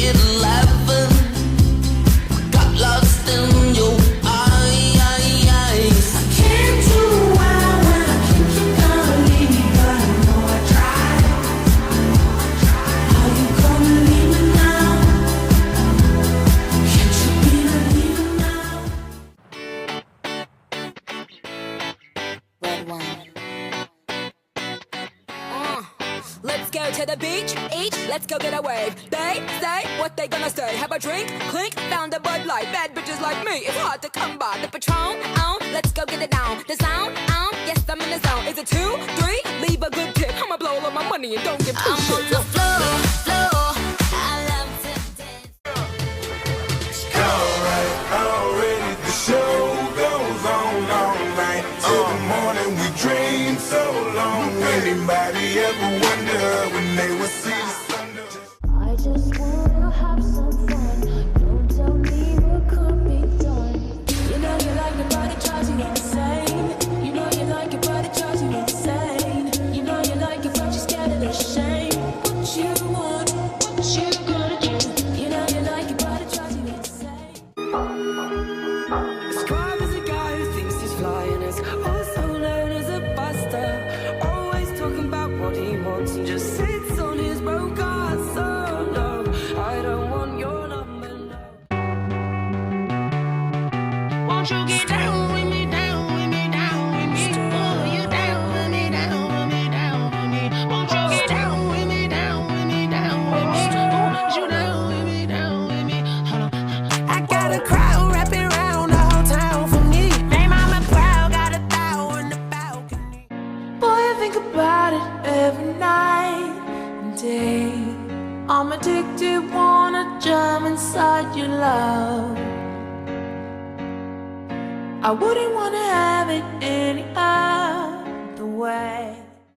11. Got lost in your eyes. I can't do well when I think you're gonna leave me, but I know I tried. Are you gonna leave me now? Can't you believe it now? Red wine. Let's go to the beach, each, let's go get a wave. They say what they gonna say. Have a drink, clink, found a Bud Light. Bad bitches like me, it's hard to come by. The Patron, let's go get it down. The sound, yes, I'm in the zone. Is it 2, 3? Leave a good tip. I'ma blow all of my money and don't give two shits. I'm on the floor, I love to dance. Alright, already the show goes on all night. Till the morning we dream so long. Anybody ever wonder when they will see the sun? I just wanna have some fun. Don't tell me what could be done. You know you like it, but it drives you insane. You know you like it, but it drives you insane. You know you like it, but you're scared of the shame. What you want, what you gonna do? You know you like it, but it drives you insane. Described as a guy who thinks he's flying, is also known as a buster. Always talking about what he wants and just sits on his broke ass. So no, I don't want your number, no. Won't you get down with me, down with me, down with me? Oh, you down with me, down with me, down with me. Won't you get down with me, down with me, down with me? Oh, you down with me, down with me? Hold on. I got a crowd wrapping around the whole town for me. Hey, mama proud, got a thou in the balcony. Boy, I think about it every night and day. I'm addicted, wanna jump inside your love. I wouldn't wanna have it